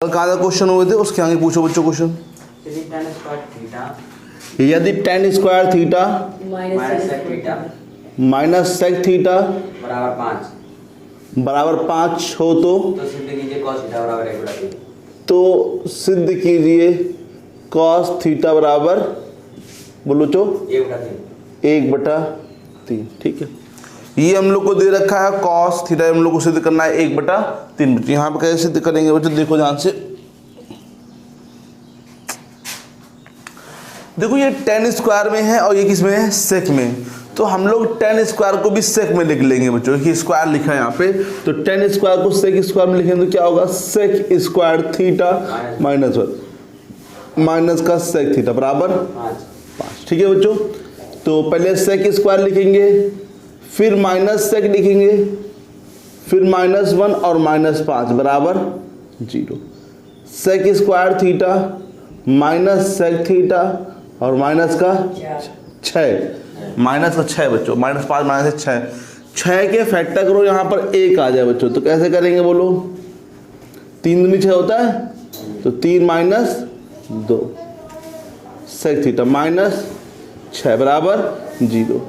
कहाँ क्वेश्चन हुए थे उसके आगे पूछो बच्चों क्वेश्चन। यदि tan square theta minus sec theta बराबर 5 हो तो सिद्ध कीजिए cos थीटा बराबर बोलो चो 1/3। ठीक है, ये हम लोग को दे रखा है cos थीटा, हम लोग को सिद्ध करना है 1/3। यहाँ पे कैसे सिद्ध करेंगे बच्चों, देखो ध्यान से। देखो ये tan स्क्वायर में है और ये किस में है, सेक में। तो हम लोग tan स्क्वायर को भी सेक में लिख लेंगे बच्चों, कि स्क्वायर लिखा है यहाँ पे, तो tan स्क्वायर को सेक स्क्वायर में लिखेंगे तो क्या होगा, sec square theta minus 1 minus का सेक थीटा बराबर 5। ठीक है बच्चों, तो पहले सेक स्क्वायर लिखेंगे, फिर माइनस सेक लिखेंगे, फिर -1 और -5 बराबर 0। Sec square theta minus sec theta और माइनस का 6 माइनस का 6 बच्चों, -5 माइनस 6 के फैक्टर करो, यहाँ पर 1 आ जाए बच्चों। तो कैसे करेंगे बोलो, 3 दूनी 6 होता है, तो 3 माइनस 2 सेक थीटा माइनस 6 बराबर 0।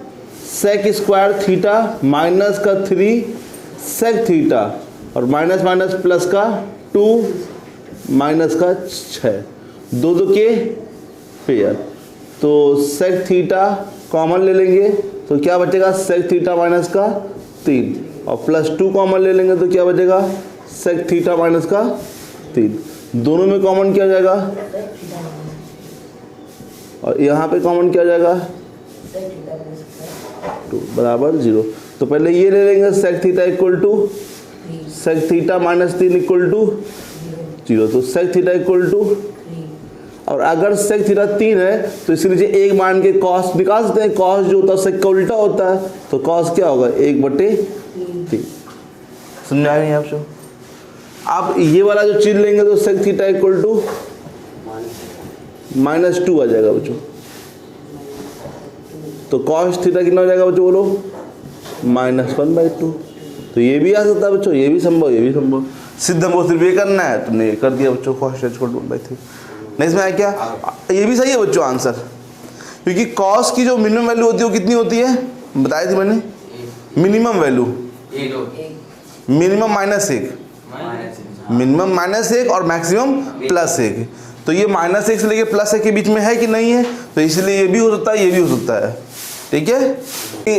सेक स्क्वायर थीटा माइनस का 3 सेक थीटा और माइनस माइनस प्लस का 2 माइनस का 6, 2 के पेयर, तो सेक थीटा कॉमन ले लेंगे तो क्या बचेगा, सेक थीटा माइनस का 3 और प्लस 2 कॉमन ले लेंगे तो क्या बचेगा, सेक थीटा माइनस का 3। दोनों में कॉमन किया जाएगा और यहाँ पे कॉमन किया जाएगा 2 बराबर 0। तो पहले ये ले लेंगे, sec theta equal to sec theta minus 3 equal to 0, तो सेक थीटा इक्वल टू, और अगर सेक थीटा 3 है तो इसके नीचे 1 मान के कॉस निकाल सकते हैं। कॉस जो होता है सेक का उल्टा होता है, तो कॉस क्या होगा 1/3। समझ आए नहीं आपको। आप ये वाला जो चीज लेंगे तो सेक थीटा इक्वल टू -2 आ जाएगा बच्चों। तो कॉस थीटा कितना हो जाएगा बच्चों बोलो, -1/2। तो ये भी आ सकता है बच्चों, ये भी संभव, ये भी संभव। सिद्ध हमको सिर्फ ये करना है, तुमने कर दिया बच्चों, कॉस इक्वल टू 1/3। नहीं इसमें है क्या, ये भी सही है बच्चों आंसर, क्योंकि कॉस की जो मिनिमम वैल्यू होती है वो कितनी होती है बताई थी मैंने, मिनिमम वैल्यू मिनिमम -1, मिनिमम -1 और मैक्सिमम +1। तो ये -1 से लेके +1 के बीच में है कि नहीं है, तो इसलिए ये भी हो सकता है, ये भी हो सकता है। ठीक है,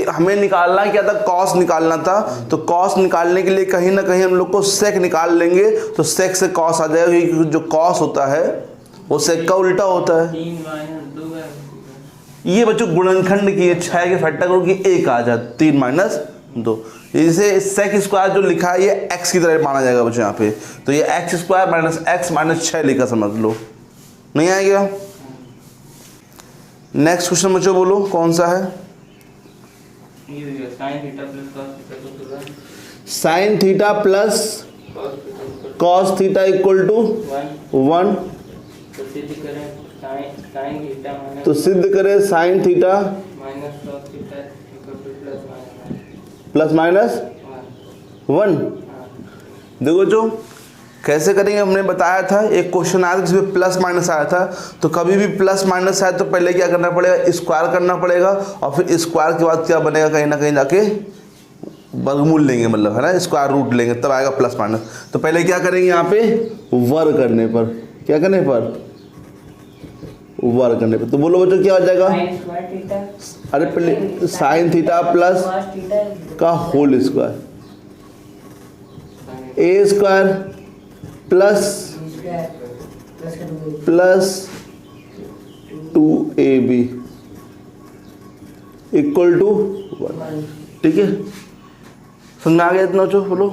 हमें निकालना क्या था, कॉस निकालना था। तो कॉस निकालने के लिए कहीं ना कहीं हम लोग को सेक निकाल लेंगे, तो सेक से कॉस आ जाएगा, क्योंकि जो कॉस होता है वो सेक का उल्टा होता है। ये बच्चों गुणनखंड की 6 के फैक्टर करो कि 1 आ जाए, 3 माइनस 2। इसे सेक स्क्वायर जो लिखा है ये x की तरह माना जाएगा बच्चों यहाँ पे, तो ये x square minus x minus 6 लिखा समझ लो। नहीं आएगा। नेक्स्ट क्वेश्चन बच्चों बोलो कौन सा है, sine theta plus cos theta equal to 1। तो सिद्ध करें साइन थीटा प्लस माइनस 1। देखो जो कैसे करेंगे, हमने बताया था एक क्वेश्चन आया था जिसमें प्लस माइनस आया था। तो कभी भी प्लस माइनस आए तो पहले क्या करना पड़ेगा, स्क्वायर करना पड़ेगा, और फिर स्क्वायर के बाद क्या बनेगा, कहीं ना कहीं जाके वर्गमूल लेंगे, मतलब है ना, स्क्वायर रूट लेंगे, तब आएगा प्लस माइनस। तो पहले क्या करेंगे, यहाँ पे वर्ग करने पर, क्या करने पर, वर्ग करने पर। तो बोलो बच्चों क्या हो जाएगा, अरे पहले साइन थीटा प्लस का whole square, A square plus 2ab equal to 1। ठीक है, समझ आ गया इतना बच्चों बोलो।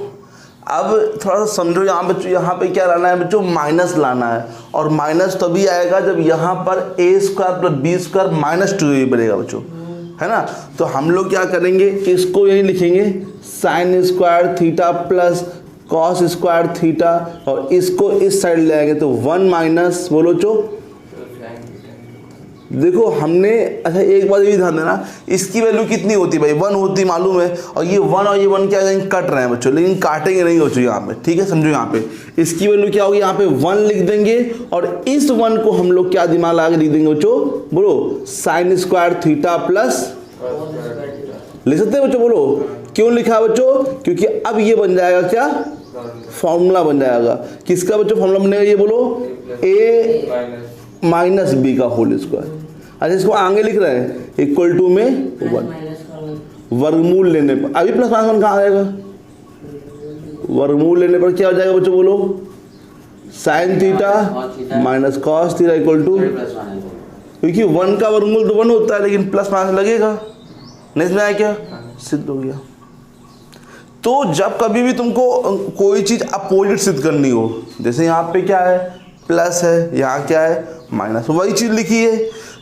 अब थोड़ा सा समझो, यहाँ बच्चों यहाँ पे क्या लाना है बच्चों, माइनस लाना है, और माइनस तभी आएगा जब यहाँ पर a square plus b square -2ab बनेगा बच्चों, है ना। तो हम लोग क्या करेंगे, इसको यही लिखेंगे sign square theta plus cos square theta, और इसको इस साइड ले आएंगे तो 1 माइनस बोलो चो देखो हमने, अच्छा एक बात ये भी ध्यान देना, इसकी वैल्यू कितनी होती है भाई, 1 होती मालूम है, और ये 1 और ये 1 क्या है, कट रहे हैं बच्चों, लेकिन काटेंगे नहीं बच्चों यहाँ पे, ठीक है, समझो यहाँ पे इसकी वैल्यू क्या होगी, यहाँ पे 1 लिख देंगे, और इस 1 को हम लोग क्या दिमाग लगा के लिख देंगे बच्चों, बोलो साइन स्क्वायर थीटा प्लस, लिख सकते हैं बच्चों, बोलो क्यों लिखा है बच्चों, क्योंकि अब ये बन जाएगा क्या, फॉर्मूला बन जाएगा, किसका बच्चों फॉर्मूला बनेगा, ये बोलो a माइनस बी का होल स्क्वायर। अच्छा इसको आगे लिख रहे हैं इक्वल टू में 1, वर्गमूल लेने पर, अभी प्लस माइनस 1 कहाँ आएगा, वर्गमूल लेने पर क्या हो जाएगा बच्चों, बोलो sine theta minus cos theta equal to, क्योंकि 1 का वर्गमूल तो 1 होता है, लेकिन प्लस माइनस लगेगा, नहीं समझ आया क्या, सिद्ध हो गया। तो जब कभी भी तुमको कोई चीज अपोजिट सिद्ध करनी हो, जैसे यहाँ पे क्या है, प्लस है, यहाँ क्या है, माइनस, वही चीज लिखी है,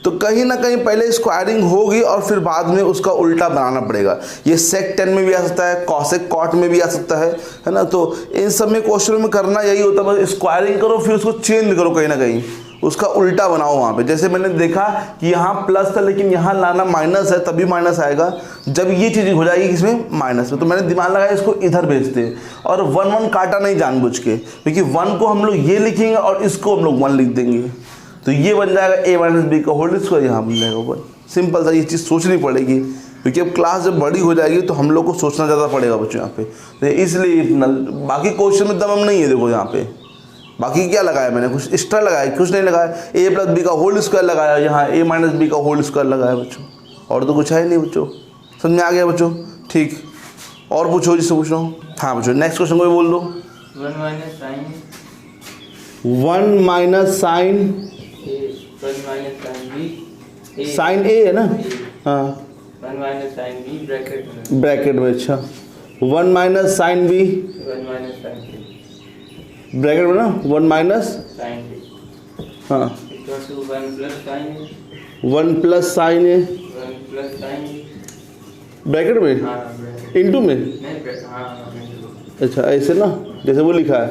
तो कहीं ना कहीं पहले स्क्वायरिंग होगी और फिर बाद में उसका उल्टा बनाना पड़ेगा। ये सेक 10 में भी आ सकता है, कॉसेक कॉट में भी आ सकता है ना। तो इन सब में क्वेश्चन में करना यही होता है, बस स्क्वायरिंग करो फिर उसको चेंज करो, कहीं ना कहीं उसका उल्टा बनाओ वहाँ पे। जैसे मैंने देखा कि यहाँ प्लस था लेकिन यहाँ लाना माइनस है, तभी माइनस आएगा जब ये चीज़ हो जाएगी इसमें माइनस में। तो मैंने दिमाग लगाया इसको इधर भेजते हैं, और 1 काटा नहीं जानबूझ के, क्योंकि 1 को हम लोग ये लिखेंगे और इसको हम लोग 1 लिख देंगे, तो ये बन जाएगा a माइनस बी का होल स्क्वायर, यहाँ बन जाएगा 1। सिंपल सा, ये चीज़ सोचनी पड़ेगी, क्योंकि अब क्लास जब बड़ी हो जाएगी तो हम लोग को सोचना ज़्यादा पड़ेगा बच्चों यहाँ पे, तो इसलिए इतना। बाकी क्वेश्चन में दम नहीं है, देखो यहाँ पे बाकी क्या लगाया मैंने, कुछ एक्स्ट्रा लगाया, कुछ नहीं लगाया, a प्लस बी का होल स्क्वायर लगाया, यहाँ a माइनस बी का होल स्क्वायर लगाया बच्चों, और तो कुछ है नहीं बच्चों। समझ में आ गया बच्चों, ठीक। और पूछो जिससे पूछ रहा हूँ। हाँ बच्चों नेक्स्ट क्वेश्चन को भी बोल दो। 1 minus sine 1 minus sine, 1 minus sine B, sine a है ना, हाँ 1 माइनस साइन बी ब्रैकेट में, अच्छा 1 minus sine B 1 minus sine B bracket में ना, 1 माइनस साइन बी, हाँ equal to 1 plus sine A, 1 plus sine A 1 plus sine B, bracket में, हाँ ब्रैकेट इंटू में, नहीं ब्रैकेट, हाँ अच्छा ऐसे ना जैसे वो लिखा है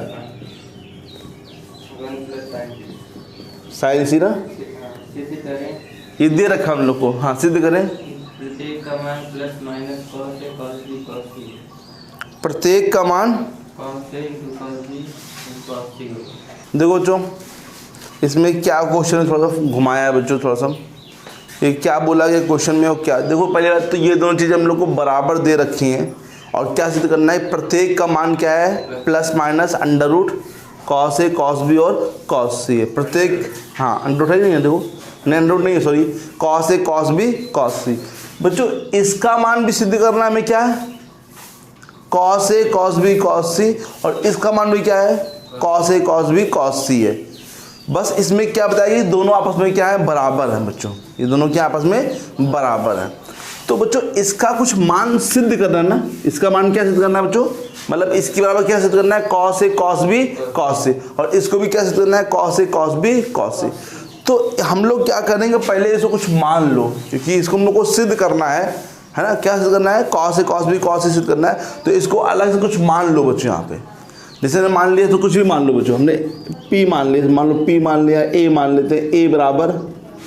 1 प्लस साइन बी, साइन सी ना, सिद्ध करें, ये दे रखा हम लोग को, हाँ सिद्ध करें। प्रत्येक का मान plus minus cos A cos B cos सी, प्रत्येक का मान, cos A into cos B cos सी। देखो बच्चों इसमें क्या क्वेश्चन है, थोड़ा सा घुमाया है बच्चों, थोड़ा सा ये क्या बोला गया क्वेश्चन में, और क्या, देखो पहले बात तो ये दोनों चीज़ें हम लोग को बराबर दे रखी हैं, और क्या सिद्ध करना है, प्रत्येक का मान क्या है, plus minus under root cos A cos B और कॉस सी है, प्रत्येक, हाँ अंडर रूट है नहीं है, देखो नहीं अंडर रूट नहीं है, sorry, cos A cos B cos सी। बच्चों इसका मान भी सिद्ध करना है, हमें क्या है, cos A cos B cos सी, और इसका मान भी क्या है, cos A cos B cos C है। बस इसमें क्या बताइए, दोनों आपस में क्या है, बराबर है बच्चों, ये दोनों क्या आपस में बराबर है। तो बच्चों इसका कुछ मान सिद्ध करना है ना, इसका मान क्या सिद्ध करना है बच्चों, मतलब इसके बराबर क्या सिद्ध करना है, cos A cos B cos सी, और इसको भी क्या सिद्ध करना है, cos A cos B cos सी। तो हम लोग क्या करेंगे, पहले इसको कुछ मान लो, क्योंकि इसको हम लोग को सिद्ध करना है ना, क्या सिद्ध करना है, cos A cos B cos सी सिद्ध करना है, तो इसको अलग से कुछ मान लो बच्चों यहाँ पे। जैसे ने मान लिया तो कुछ भी मान लो बच्चों, हमने P मान लिया, मान लो P मान लिया, A मान लेते हैं, A बराबर,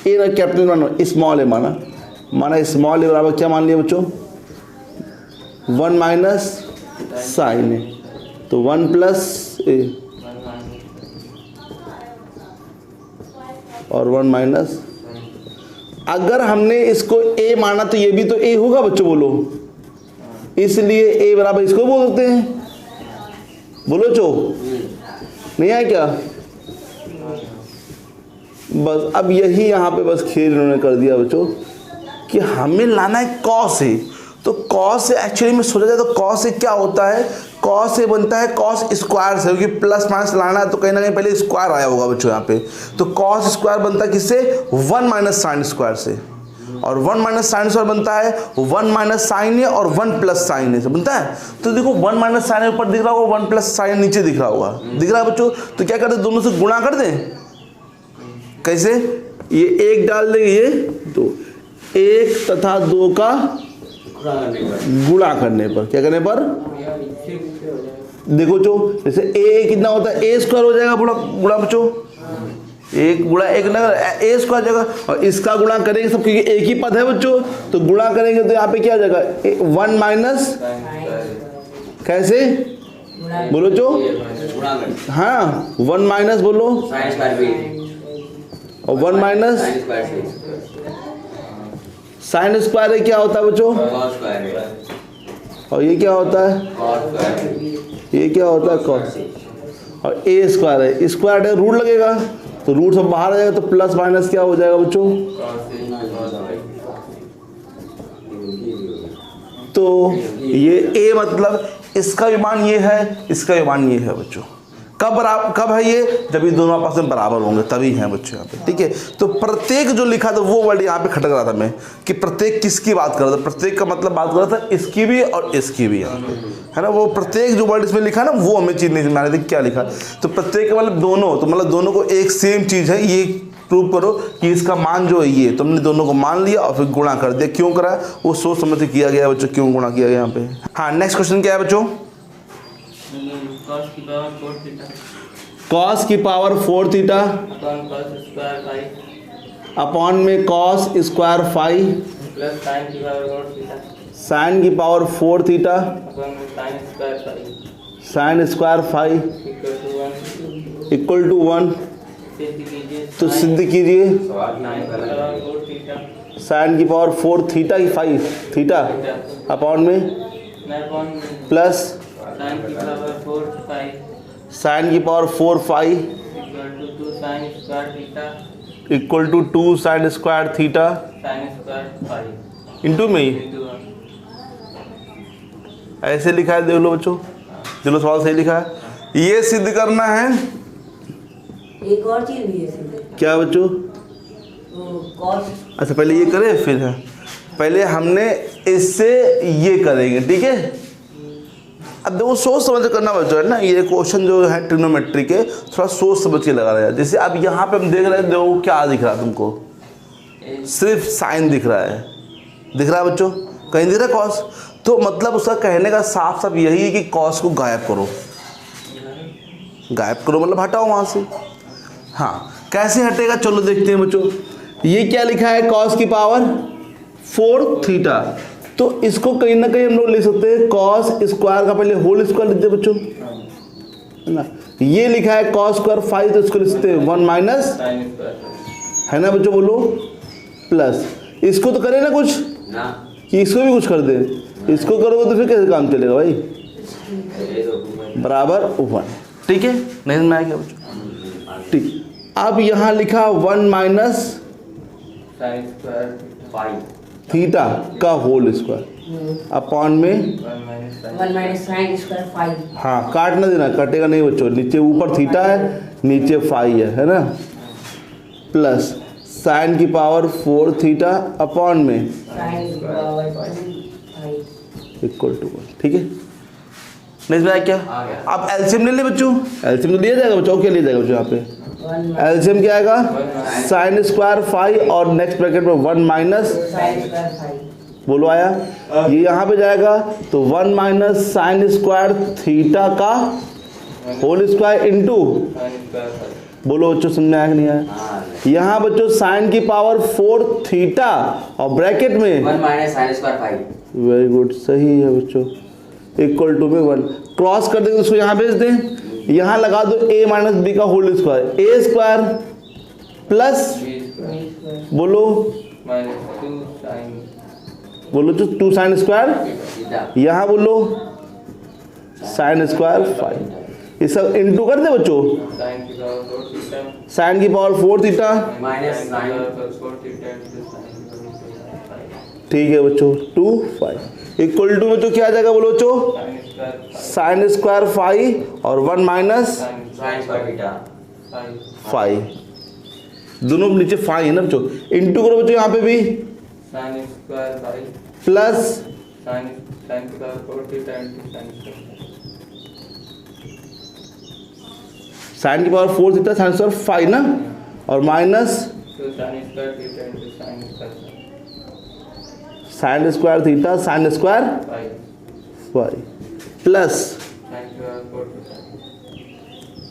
A ना कैपिटल मानो, स्मॉल ए माना स्मॉल ए बराबर क्या मान लिया बच्चों, 1 माइनस साइन ए, तो 1 प्लस ए और 1 माइनस, अगर हमने इसको A माना तो ये भी तो A होगा बच्चों, बोलो, इसलिए A बराबर इसको बोल सकते हैं, बोलो चो, नहीं आया क्या। बस अब यही यहाँ पे बस खेल इन्होंने कर दिया बच्चों कि हमें लाना है कॉस ए, तो कॉस ए एक्चुअली में सोचा जाए तो कॉस ए क्या होता है, कॉस ए बनता है कॉस स्क्वायर से, क्योंकि प्लस माइनस लाना है तो कहीं ना कहीं पहले स्क्वायर आया होगा बच्चों यहाँ पे, तो कॉस स्क्वायर बनता है किससे, 1 माइनस साइन स्क्वायर से, और 1 माइनस साइन स्क्वायर बनता है 1 माइनस साइन ए और 1 प्लस साइन ए से बनता है। तो देखो 1 माइनस साइन ए ऊपर दिख रहा होगा, 1 प्लस साइन नीचे दिख रहा होगा, दिख रहा है बच्चों, तो क्या करते दोनों से गुणा कर दें, कैसे, ये 1 डाल देंगे, ये 2, 1 तथा 2 का गुणा करने पर, क्या करने पर, देखो जो जैसे a कितना होता है, a स्क्वायर हो जाएगा बुढ़ा बच्चों, एक गुणा एक ना ए स्क्वायर जगह, और इसका गुणा करेंगे सब क्योंकि एक ही पद है बच्चों, तो गुणा करेंगे तो यहाँ पे क्या आ जाएगा 1 माइनस कैसे बोलो जो, हाँ 1 माइनस बोलो और 1 माइनस साइन स्क्वायर है, क्या होता है बच्चों, और ये क्या होता है, ये क्या होता है कॉस, और ए स्क्वायर है, स्क्वायर है रूट लगेगा तो रूट सब बाहर आ जाएगा, तो प्लस माइनस क्या हो जाएगा बच्चों, तो ये ए मतलब इसका विमान ये है, इसका विमान ये है बच्चों। कब है ये, जब ये दोनों आपस में बराबर होंगे तभी हैं बच्चों यहाँ पे, ठीक है। तो प्रत्येक जो लिखा था वो वर्ड यहाँ पे खटक रहा था मैं कि प्रत्येक किसकी बात कर रहा था, प्रत्येक का मतलब बात कर रहा था इसकी भी और इसकी भी यहाँ पे, है ना। वो प्रत्येक जो वर्ड इसमें लिखा ना वो हमें चीज नहीं समझ रही थी क्या लिखा, तो प्रत्येक का मतलब दोनों, तो मतलब दोनों को एक सेम चीज है, ये प्रूव करो कि इसका मान जो है ये, तुमने दोनों को मान लिया और फिर गुणा कर दिया। क्यों करा, वो सोच समझ के किया गया बच्चों, क्यों गुणा किया गया यहाँ पे। हाँ नेक्स्ट क्वेश्चन क्या है बच्चों, cos की पावर 4 थीटा अपॉन में cos स्क्वायर 5 प्लस साइन की power 4 theta sine square 5 equal to 1, तो सिद्ध कीजिए साइन की पावर 4 थीटा की 5 थीटा अपॉन में प्लस साइन की power 4 5 equal to 2 sine square theta into में ही ऐसे लिखा है, देख लो बच्चों, चलो सवाल सही लिखा है। ये सिद्ध करना है, एक और चीज भी है सिद्ध, क्या बच्चों, कॉस, अच्छा पहले ये करें फिर है, पहले हमने इससे ये करेंगे, ठीक है। अब देखो सोच समझ कर करना बच्चों, है ना, ये क्वेश्चन जो है ट्रिग्नोमेट्री के थोड़ा सोच समझ के लगा रहा है। जैसे अब यहाँ पे हम देख रहे हैं, देखो क्या दिख रहा है तुमको, सिर्फ साइन दिख रहा है, दिख रहा है बच्चों, कहीं दिख रहा है कॉस, तो मतलब उसका कहने का साफ साफ यही है कि कॉस को गायब करो, गायब करो मतलब हटाओ वहाँ से। हाँ कैसे हटेगा, चलो देखते हैं बच्चों। ये क्या लिखा है, कॉस की पावर 4 थीटा, तो इसको कहीं ना कहीं हम लोग लिख सकते हैं कॉस स्क्वायर का पहले होल स्क्वायर लिखते हैं बच्चों, है ना। ये लिखा है कॉस स्क्वायर 5, तो इसको लिखते हैं 1 माइनस, है ना बच्चों, बोलो प्लस, इसको तो करे ना कुछ ना, कि इसको भी कुछ कर दे, इसको करोगे तो फिर कैसे काम चलेगा भाई, बराबर 1, ठीक है, नहीं समझ में आ गया बच्चों, ठीक। अब यहाँ लिखा 1 माइनस थीटा का होल स्क्वायर अपॉन में 1 माइनस साइन स्क्वायर 5, हाँ काट ना देना, कटेगा नहीं बच्चों, नीचे ऊपर थीटा है नीचे 5 है ना, प्लस साइन की पावर 4 थीटा अपॉन में साइन की पावर 5 इक्वल टू 1, ठीक है। नहीं समझा क्या, आप एलसीएम ले ले बच्चों, एलसीएम तो लिया जाएगा बच्चों, क्या लिया जाएगा बच्चों यहाँ पे, एलसीएम क्या आएगा साइन स्क्वायर 5 और नेक्स्ट ब्रैकेट में 1 माइनस साइन स्क्वायर 5, बोलो आया, ये यहाँ पे जाएगा तो 1 माइनस साइन स्क्वायर थीटा का होल स्क्वायर इनटू, बोलो बच्चों समझ में आया कि नहीं आया। यहाँ बच्चों साइन की पावर 4 थीटा और ब्रैकेट में 1 minus sign square 5, very good, सही है बच्चों, इक्वल टू में 1, क्रॉस कर देंगे उसको यहाँ भेज दें, यहाँ लगा दो a माइनस बी का whole square, a square plus बोलो बोलो जो 2 साइन स्क्वायर, यहाँ बोलो साइन स्क्वायर 5, ये सब इनटू कर दे बच्चों, साइन की पावर 4 थीटा माइनस ठीक है बच्चों 2 5 इक्वल टू बच्चों क्या आ जाएगा बोलो बच्चों, साइन स्क्वायर 5 और 1 माइनस साइन स्क्वायर थीटा 5, दोनों नीचे 5 है ना बच्चों, इनटू करो बच्चों यहाँ पे भी साइन स्क्वायर 5 प्लस साइन की पावर 4 थीटा इनटू साइन की पावर 4 थीटा साइन स्क्वायर 5 ना, और माइनस तो sine square theta into sine square sine square theta sine square 5 plus sine की पावर 4 थीटा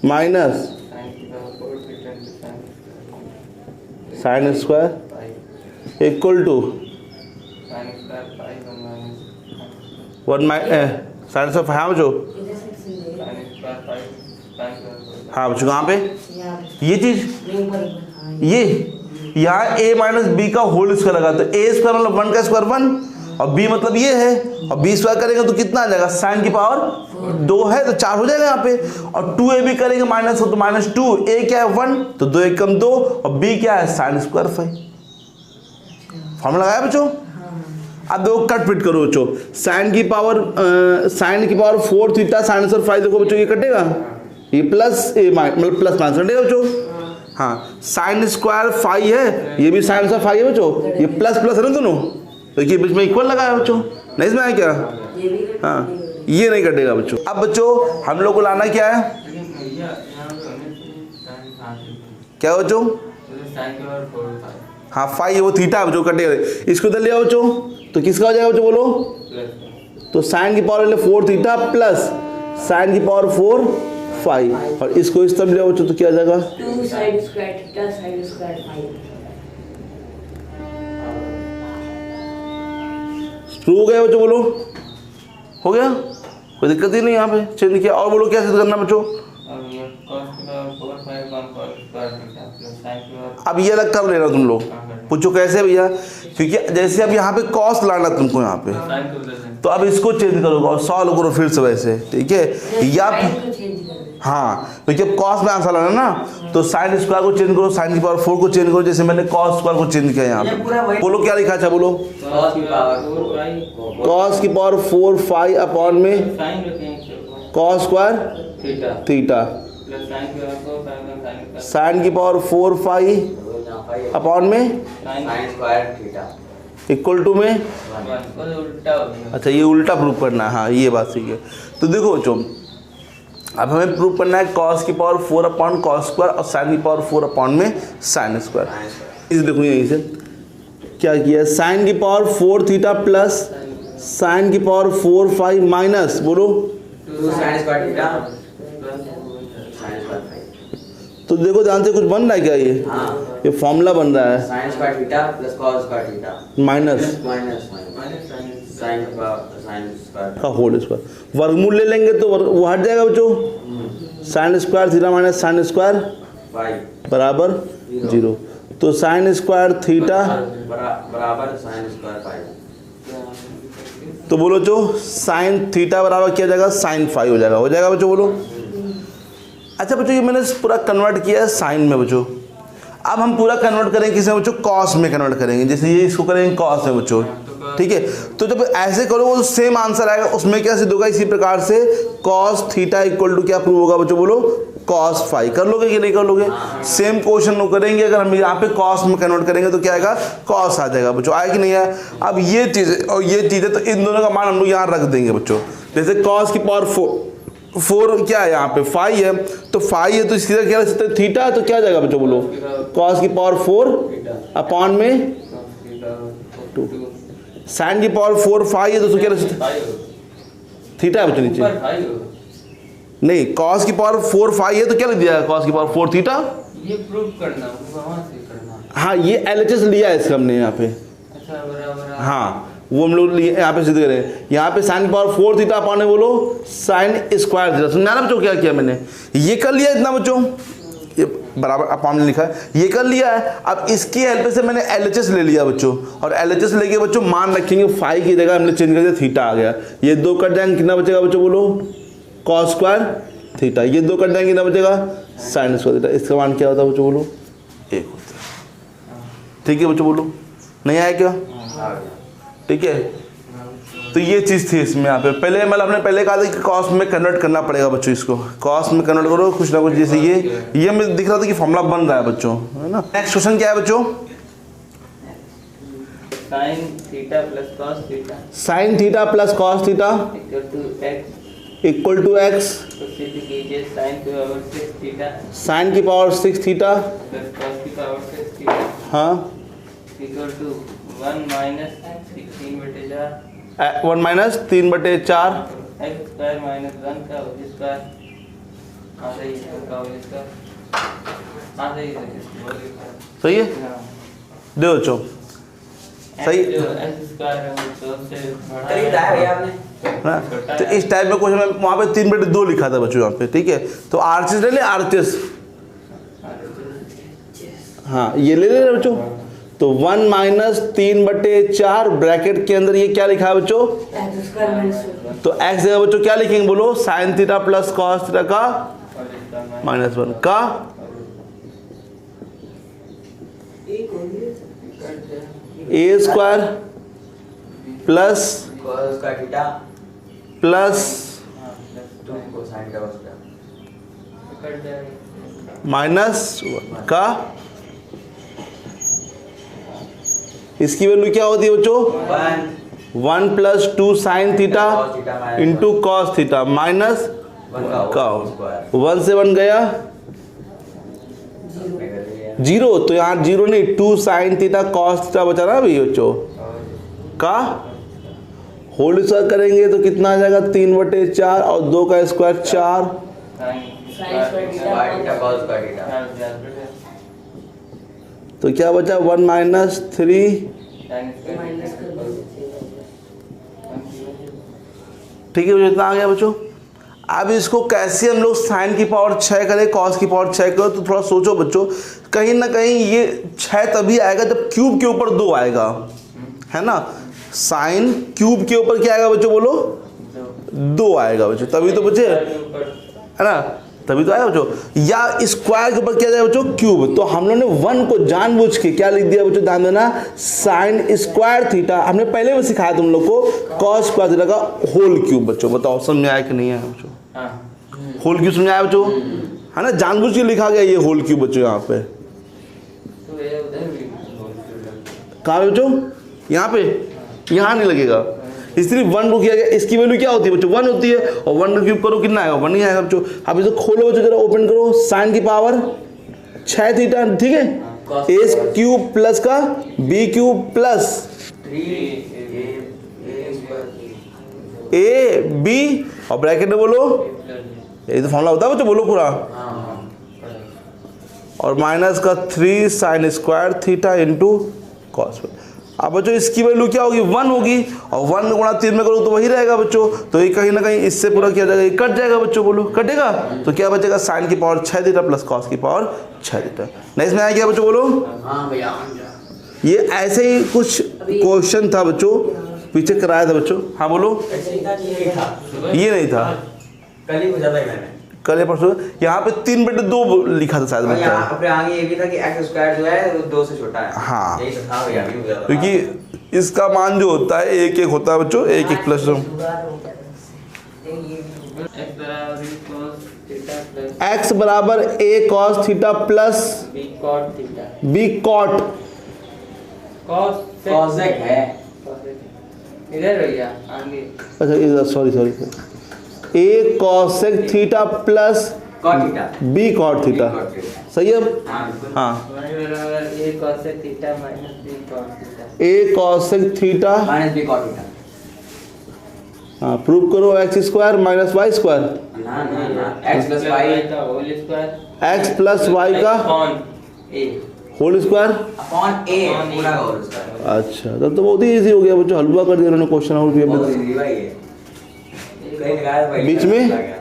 माइनस साइन की power 4 theta into sine sine square five equal to sine square five one sine square हाँ बच्चों, इधर से सीधे sine square five sine square हाँ बच्चों कहाँ पे यहाँ पे ये चीज़, रिंग पर हाँ ये यहाँ a माइनस बी का होल स्क्वायर लगा, तो a स्क्वायर मतलब 1 का स्क्वायर 1 और b मतलब ये है, और b स्क्वायर करेंगे तो कितना आ जाएगा, साइन की पावर 2 है तो 4 हो जाएगा यहाँ पे, और 2a भी करेंगे माइनस हो तो -2, a क्या है 1 तो 2 1 कम 2 और b क्या है साइन स्क्वायर 5। फॉर्मूला लगाया बच्चों। अब देखो कट फिट करो बच्चों, साइन की पावर 4 थीटा साइन स्क्वायर 5, देखो बच्चों ये कटेगा, ये प्लस ए मतलब प्लस माइनस कटेगा बच्चों। हाँ साइन स्क्वायर 5 है, ये भी साइन स्क्वायर 5 है बच्चों, ये प्लस प्लस है ना दोनों, तो ये बीच में इक्वल लगा है बच्चों, नहीं इसमें है क्या, ये भी हाँ ये नहीं कटेगा बच्चों। अब बच्चों हम लोग को लाना क्या है, लेकिन भैया यहाँ पे होने चाहिए साइन कहाँ से, क्या बच्चों, साइन की पावर 4 था हाँ 5 वो थीटा है बच्चों, कटेगा, इसको इधर ले आओ बच्चों, तो किसका हो जाएगा बच्चों बोलो, प्लस तो साइन की पावर ले 4 थीटा प्लस साइन की पावर 4 5 और इसको इस तरफ ले आओ बच्चों, तो क्या आ जाएगा 2 sine square theta sine square 5 prove हो गया बच्चों, बोलो हो गया, कोई दिक्कत ही नहीं यहाँ पे, चेंज किया। और बोलो क्या सिद्ध करना बच्चों, और ये cos की power 4 5 1 cos square theta plus sine की पावर अब ये अलग कर लेना तुम लोग, पूछो कैसे भैया, क्योंकि जैसे अब यहाँ पे कॉस लाना तुमको यहाँ पे, साइन को बदल दें, तो अब इसको चेंज करो और सॉल्व करो फिर से वैसे, ठीक है, या साइन को चेंज कर दे हाँ तो जब कॉस में आंसर लाना ना, तो साइन स्क्वायर को चेंज करो, साइन की पावर 4 को चेंज करो, जैसे मैंने कॉस स्क्वायर को चेंज किया यहाँ पे। बोलो क्या लिखा, अच्छा बोलो, cos की पावर 4 5 कॉस की पावर 4 5 अपॉन में साइन रखेंगे cos square theta theta plus sine की पावर 4 5 साइन का साइन की पावर 4 5 अपॉन में sine square theta equal to में, 1 उल्टा हो गया। अच्छा ये उल्टा प्रूव करना है, हाँ ये बात सही है। तो देखो बच्चों अब हमें प्रूव करना है कॉस की पावर 4 अपॉन कॉस स्क्वायर और साइन की पावर 4 अपॉन में साइन स्क्वायर। इसे देखो यहीं से क्या किया, साइन की पावर 4 थीटा प्लस साइन की पावर 4 5 माइनस बोलो, 2 sine square theta sine square 5 तो देखो ध्यान से कुछ बन रहा है क्या, हाँ ये फॉर्मूला बन रहा है sign square theta plus cos square theta minus minus sine square का होल स्क्वायर, वर्गमूल ले लेंगे तो वो हट जाएगा बच्चों, sign square theta minus sign square 5 बराबर 0, तो साइन स्क्वायर थीटा बराबर साइन स्क्वायर 5 तो बोलो जो साइन थीटा बराबर क्या जाएगा साइन 5 हो जाएगा बच्चों बोलो। अच्छा बच्चों ये मैंने पूरा कन्वर्ट किया है साइन में बच्चों, अब हम पूरा कन्वर्ट करेंगे किसमें बच्चों, कॉस में कन्वर्ट करेंगे, जैसे ये इसको करेंगे कॉस में बच्चों, ठीक है। तो जब ऐसे करोगे तो सेम आंसर आएगा, उसमें क्या सिद्ध होगा, इसी प्रकार से कॉस थीटा इक्वल टू क्या प्रूव होगा बच्चों बोलो, कॉस 5। कर लोगे कि नहीं कर लोगे, सेम क्वेश्चन करेंगे, अगर हम यहाँ पे कॉस में कन्वर्ट करेंगे तो क्या आएगा, कॉस आ जाएगा बच्चों, आए कि नहीं आया। अब ये चीज़ और ये चीज़ है, तो इन दोनों का मान हम लोग यहाँ रख देंगे बच्चों, जैसे कॉस की पावर 4 क्या है यहाँ पे 5 है, तो 5 है तो इसकी जगह क्या रख सकते हैं, थीटा है, तो क्या जाएगा बच्चों बोलो, कॉस की पावर 4 अपॉन में 2, साइन की पावर 4 5 है तो क्या रख सकते हैं, थीटा है बच्चों नीचे, नहीं कॉस की पावर 4 5 है तो क्या लिख दिया, कॉस की पावर 4 थीटा, ये प्रूव करना वहाँ से करना, हाँ ये एलएचएस लिया है इसका हमने यहाँ पे, अच्छा बराबर हाँ वो हम लोग यहाँ पे सिद्ध करें, यहाँ पे साइन की पावर 4 थीटा अपॉन में बोलो साइन स्क्वायर थीटा, सुनना ना बच्चों क्या किया मैंने, ये कर लिया इतना बच्चों, ये बराबर अपॉन में लिखा है, ये कर लिया है। अब इसकी हेल्प से मैंने एलएचएस ले लिया बच्चों, और एलएचएस लेके बच्चों मान रखेंगे 5 की जगह हमने चेंज कर दिया थीटा आ गया, ये 2 कट जाएंगे कितना बचेगा बच्चों बोलो, कॉस स्क्वायर थीटा, ये 2 कट जाएंगे कितना बचेगा, साइन स्क्वायर थीटा, इसका मान क्या होता है बच्चों बोलो 1 होता है, ठीक है बच्चों बोलो, नहीं आया क्या, ठीक है। तो ये चीज़ थी इसमें यहाँ पे, पहले मतलब हमने पहले कहा था कि कॉस में कन्वर्ट करना पड़ेगा बच्चों, इसको कॉस में कन्वर्ट करो कुछ ना कुछ, जैसे ये मुझे दिख रहा था कि फॉर्मूला बन रहा है बच्चों, है ना। नेक्स्ट क्वेश्चन क्या है बच्चों, sine theta plus cos theta sine theta plus cos theta equal to equal X, to X, तो सिद्ध कीजिए साइन की पावर 6 थीटा साइन की पावर 6 थीटा, प्लस कॉस की पावर 6 थीटा हाँ equal to 1 minus 3/4 1 minus 3/4 X square minus 1 का whole square, हाँ सही है, का होल स्क्वायर हाँ सही है, वो लिखा है। सही है, हाँ। दे बच्चों सही जो एक्स स्क्वायर है वो 2 से बड़ा खरीदा है भैया आपने? है ना। तो इस टाइप में क्वेश्चन में वहाँ पे 3/2 लिखा था बच्चों यहाँ पे, ठीक है। तो आरएचएस ले ले, आरएचएस, हाँ ये ले ले बच्चों। तो 1 माइनस 3/4 ब्रैकेट के अंदर ये क्या लिखा है बच्चों, एक्स स्क्वायर माइनस 1। तो एक्स जगह बच्चों क्या लिखेंगे बोलो, sine theta plus cos theta का और इसका -1 का एक हो गया। A square plus cos square theta plus हाँ, प्लस 2 cosine का स्क्वायर कट जाएगा। -1 का, इसकी वैल्यू क्या होती है बच्चों, 1 + 2 sine theta into cos theta minus का 1 से 1 गया 0, तो यहाँ 0 नहीं 2 साइन थीटा कॉस थीटा बचा ना अभी बच्चों का होल स्क्वायर करेंगे तो कितना आ जाएगा 3/4 और 2 का स्क्वायर 4, cos स्क्वायर थीटा तो क्या बचा 1 माइनस 3, माइनस कर दो। ठीक है बच्चों इतना आ गया बच्चों। अब इसको कैसे हम लोग साइन की पावर 6 करें, कॉस की पावर 6 करें, तो थोड़ा सोचो बच्चों। कहीं ना कहीं ये 6 तभी आएगा जब क्यूब के ऊपर 2 आएगा, है ना। साइन क्यूब के ऊपर क्या आएगा बच्चों बोलो, 2 आएगा बच्चों, तभी तो बच्चे, है ना, तभी तो आएगा बच्चों। या स्क्वायर के ऊपर क्या जाएगा बच्चों, क्यूब। तो हम लोग ने 1 को जानबूझ के क्या लिख दिया बच्चों, ध्यान देना, साइन स्क्वायर थीटा, हमने पहले भी सिखाया तुम लोग को, कॉस स्क्वायर थीटा का होल क्यूब। बच्चों बताओ समझ में आया कि नहीं आया बच्चों, होल क्यूब समझ आया बच्चों, है ना, जानबूझ के लिखा गया ये होल क्यूब बच्चों। यहाँ पे तो ये उधर भी कहाँ पे बच्चों, यहाँ पे, यहाँ नहीं लगेगा, इसलिए 1 को किया गया। इसकी वैल्यू क्या होती है बच्चों, 1 होती है, और 1 का क्यूब करो कितना आएगा, 1 ही आएगा बच्चों। अब इसे खोलो बच्चों, जरा ओपन करो, साइन की पावर 6 थीटा, ठीक है, ए क्यूब प्लस का B cube plus 3 A B और ब्रैकेट में बोलो, ये तो फॉर्मूला होता है बच्चों, बोलो पूरा, और माइनस का 3 sign square theta into cos. अब बच्चों इसकी वैल्यू क्या होगी, 1 होगी, और 1 गुणा 3 में करो तो वही रहेगा बच्चों। तो ये कहीं ना कहीं इससे पूरा किया जाएगा, ये कट जाएगा बच्चों, बोलो कटेगा, तो क्या बचेगा, साइन की पावर 6 थीटा प्लस कॉस की पावर 6 थीटा। नहीं इसमें आया क्या बच्चों बोलो, हाँ भैया ये ऐसे ही कुछ क्वेश्चन था बच्चों, पीछे कराया था बच्चों। हाँ बोलो, ये नहीं था, कल ही पूछा था मैंने, कल या परसों, यहाँ पे 3/2 लिखा था शायद और बच्चा, यहाँ पे आगे ये भी था कि x स्क्वायर जो है वो 2 से छोटा है। हाँ। यही तो था भैया, अभी पूछा था। क्योंकि इसका मान जो होता है 1 1 होता है बच्चों, 1 1 प्लस x बराबर a cos theta plus x बराबर a cos theta plus b cot theta. b cot, cosec है। इधर भैया आगे अच्छा इधर, sorry a cosec theta plus cot theta b cot theta, cot theta. सही है। हाँ बिल्कुल। हाँ y बराबर a cosec theta minus b cot theta. a cosec theta, minus b cot theta. हाँ प्रूव करो, x square minus Y square, ना ना ना x प्लस y का whole square x plus Y का upon a whole square. Upon a Upon A। पूरा का whole square. अच्छा तब तो बहुत ही इजी हो गया बच्चों, हलवा कर दिया उन्होंने क्वेश्चन। और बहुत इजी भाई है। कहीं लगाया था भाई, बीच में?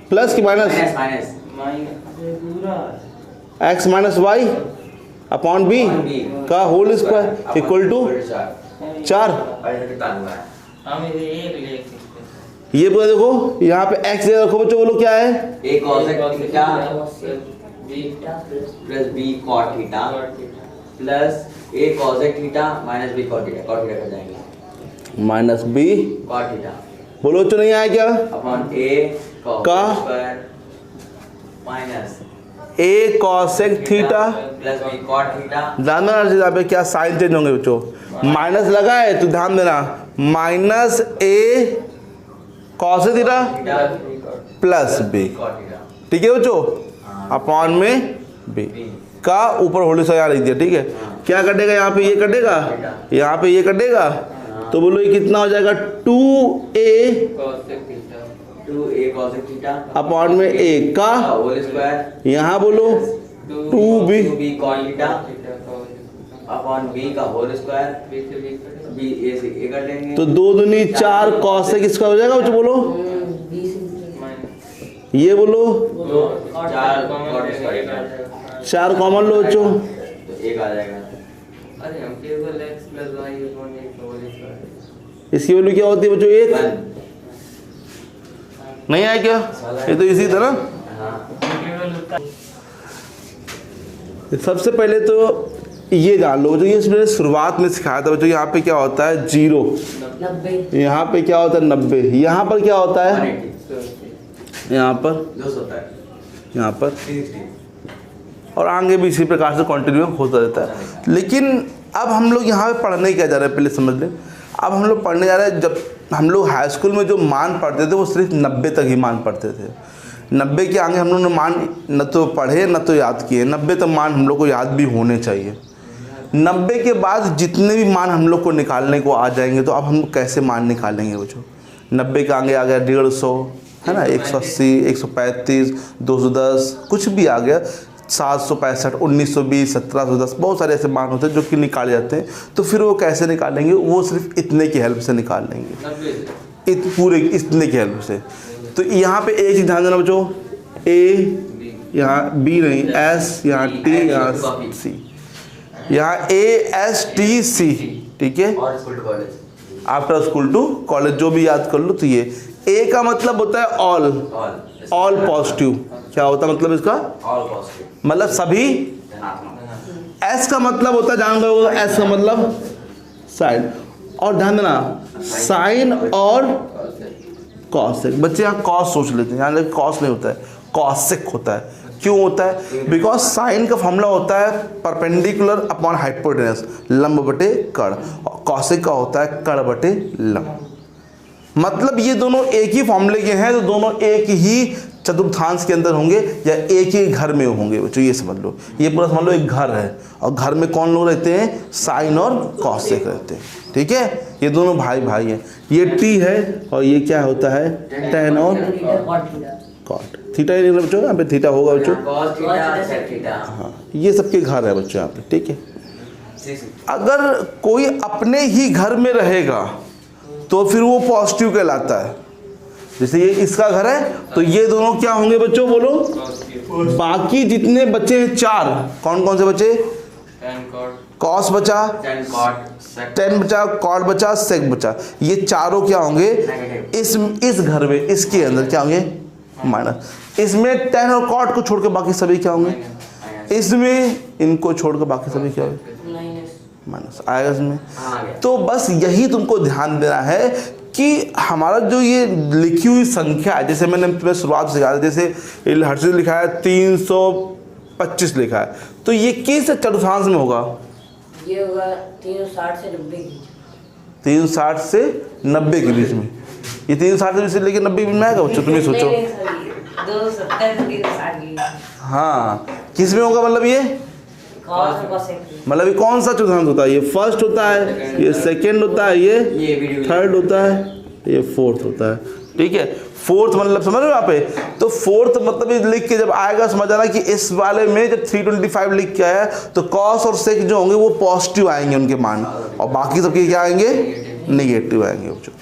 प्लस की माइनस, माइनस माइनस माइनस पूरा x minus Y upon B का होल स्क्वायर इक्वल टू 4। हम इसे एक ले सकते हैं। ये पूरा देखो, यहाँ पे x जगह रखो बच्चों, बोलो क्या है, a cosec theta b plus b cot theta cot theta plus a cosec theta minus b cot theta. cot theta कर जाएंगे, माइनस बी, cot थीटा बोलो तो नहीं आया क्या, अपॉन a cos का? Square minus a cosec theta, plus b cot theta. ध्यान देना यहाँ पे क्या साइन चेंज होंगे बच्चों, माइनस लगा है तो ध्यान देना, minus a cosec theta plus b cot plus b, cot theta ठीक है बच्चों, अपॉन में b का ऊपर होल स्क्वायर लिख दिया, ठीक है। क्या कटेगा यहाँ पे, ये कटेगा, यहाँ पे ये कटेगा, तो बोलो ये कितना हो जाएगा, 2a cosec theta 2a cosec theta upon में a का होल स्क्वायर यहाँ बोलो 2b cos theta upon b का होल स्क्वायर b a से a कर लेंगे तो 2 दूनी 4 cos sec स्क्वायर हो जाएगा बच्चों, बोलो 20 ये बोलो 4 cot स्क्वायर 4 कॉमन लो बच्चों, तो 1 आ जाएगा। अरे हम केवल x + y upon x whole square. इसकी वैल्यू क्या होती है बच्चों 1, नहीं आया क्या? ये तो इसी था ना। हाँ केवल उत्तर सबसे पहले तो ये जान लो बच्चों, ये मैंने शुरुआत में सिखाया था बच्चों, यहाँ पे क्या होता है 0, 90 यहाँ पे क्या होता है 90, यहाँ पर क्या होता है, 180 यहाँ पर 200 होता है यहाँ पर 360 और आगे भी इसी प्रकार से कंटिन्यू होता रहता है। लेकिन अब हम लोग यहाँ पे पढ़ने क्या जा रहे हैं पहले समझ लें। अब हम लोग पढ़ने जा रहे हैं, जब हम लोग हाई स्कूल में जो मान पढ़ते थे वो सिर्फ 90 तक ही मान पढ़ते थे। 90 के आगे हम लोग ने मान न तो पढ़े न तो याद किए। 90 तक मान हम लोग को याद भी होने चाहिए। 90 के बाद जितने भी मान हम लोग को निकालने को आ जाएंगे, तो अब हम कैसे मान निकालेंगे बच्चों। 90 के आगे आ गया 150, है ना, 180, 135, 210, कुछ भी आ गया, 765, 1920, 1710, बहुत सारे ऐसे मान होते हैं जो कि निकाले जाते हैं। तो फिर वो कैसे निकालेंगे, वो सिर्फ इतने की हेल्प से निकाल लेंगे, पूरे इतने की हेल्प से। तो यहाँ पे एक चीज़ ध्यान देना बच्चों, ए यहाँ बी नहीं, एस यहाँ टी यहाँ सी, यहाँ ए एस टी सी, ठीक है। और school to college, after school to college जो भी याद कर लो। तो ये ए का मतलब होता है ऑल पॉजिटिव। क्या होता है मतलब इसका, ऑल पॉजिटिव, मतलब सभी। धनात्मक। एस का मतलब होता है, जान गए, एस का मतलब साइन। और ध्यान देना, साइन और कॉसेक। बच्चे यहाँ कॉस सोच लेते हैं, यहाँ कॉस नहीं होता है, कॉसेक होता है। क्यों होता है? बिकॉज साइन का फॉर्मूला होता है परपेंडिकुलर अपॉन हाइपोटेनस, लंब बटे कर्ण। और कॉसेक का होता है कर्ण बटे लंब। मतलब ये दोनों एक ही फॉर्मूले के हैं, तो दोनों एक ही चतुर्थांश के अंदर होंगे या एक ही घर में होंगे बच्चों, ये समझ लो। ये पूरा समझ लो एक घर है, और घर में कौन लोग रहते हैं, साइन और कॉसेक रहते हैं, ठीक है। ये दोनों भाई भाई हैं। ये टी है और ये क्या होता है, टेन और कॉट। थीटा ही निकला बच्चों, यहाँ पे थीटा होगा बच्चों, cos थीटा sec थीटा। हाँ, ये सबके घर है बच्चों यहाँ पे, ठीक है। अगर कोई अपने ही घर में रहेगा तो फिर वो पॉजिटिव कहलाता है। जैसे ये इसका घर है, तो ये दोनों क्या होंगे बच्चों, बोलो। बाकी जितने बचे हैं 4, कौन कौन से बचे, tan cot कॉस बचा, tan cot sec टेन बचा, कॉट बचा, सेक बचा। ये चारों क्या होंगे इस घर में, इसके अंदर क्या होंगे, माइनस। इसमें टेन और कॉट को छोड़ के बाकी सभी क्या होंगे, इसमें इनको छोड़ के बाकी सभी क्या होंगे, माइनस आएगा इसमें। तो बस यही तुमको ध्यान देना है कि हमारा जो ये लिखी हुई संख्या है, जैसे मैंने तुम्हें शुरुआत से सिखाया, जैसे हर चीज लिखा है 325 लिखा है, तो ये किस चतुर्थांश में होगा, ये होगा 360 से 90 की। 360 से 90 के बीच में। ये 360 से लेकर 90 में आएगा बच्चों, तुम ही सोचो। 270 से 360 हाँ, किस में होगा, मतलब ये cos और sec। मतलब ये कौन सा चतुर्थांश होता है, ये फर्स्ट होता है, ये सेकंड होता है, ये थर्ड होता है, ये फोर्थ होता है, ठीक है। फोर्थ मतलब समझ रहे हो यहाँ पे, तो फोर्थ मतलब ये लिख के जब आएगा समझ आना कि इस वाले में जब 325 लिख के आया तो कॉस और सेक जो होंगे वो पॉजिटिव आएंगे उनके मान, और बाकी सबके क्या आएंगे, नेगेटिव आएंगे बच्चों,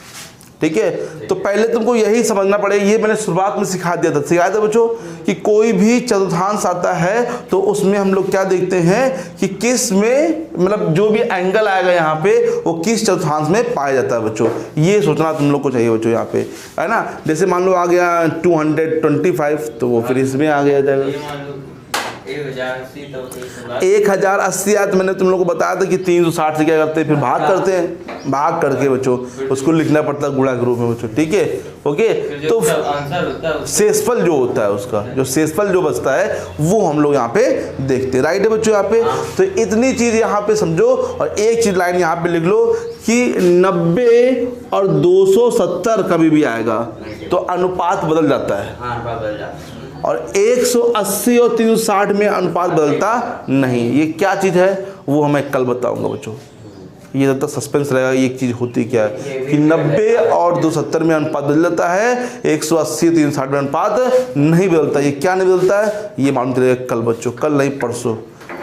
ठीक है। तो पहले तुमको यही समझना पड़ेगा, ये मैंने शुरुआत में सिखाया था बच्चों कि कोई भी चतुर्थांश आता है तो उसमें हम लोग क्या देखते हैं कि किस में, मतलब जो भी एंगल आएगा यहाँ पे वो किस चतुर्थांश में पाया जाता है बच्चों। ये सोचना तुम लोग को चाहिए बच्चों यहाँ पे, है ना। जैसे मान लो आ गया 225, तो वो फिर इसमें आ गया जाएगा। ये मान लो 1080, तो फिर 1080 आया, तो मैंने तुम लोग को बताया था कि 360 से क्या करते हैं, फिर भाग करते हैं, भाग करके बच्चों उसको लिखना पड़ता है गुणा के रूप में बच्चों, ठीक है, ओके। तो आंसर होता है शेषफल जो होता है उसका, जो शेषफल जो बचता है वो हम लोग यहाँ पे देखते हैं, राइट है बच्चों यहाँ पे। तो इतनी चीज़ यहाँ पे समझो, और एक चीज़ लाइन यहाँ पे लिख लो कि 90 और 270 कभी भी आएगा तो अनुपात बदल जाता है, बदल जाता है। और 180 और 360 में अनुपात बदलता नहीं। ये क्या चीज़ है वो मैं कल बताऊंगा बच्चों, ये जब तक सस्पेंस रहेगा ये एक चीज़ होती क्या है कि 90 और 270 में अनुपात बदल जाता है, 180 360 में अनुपात नहीं बदलता। ये क्या नहीं बदलता है, ये मालूम चलेगा कल बच्चों, कल नहीं परसों,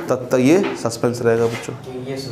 तब तक ये सस्पेंस रहेगा बच्चों। ये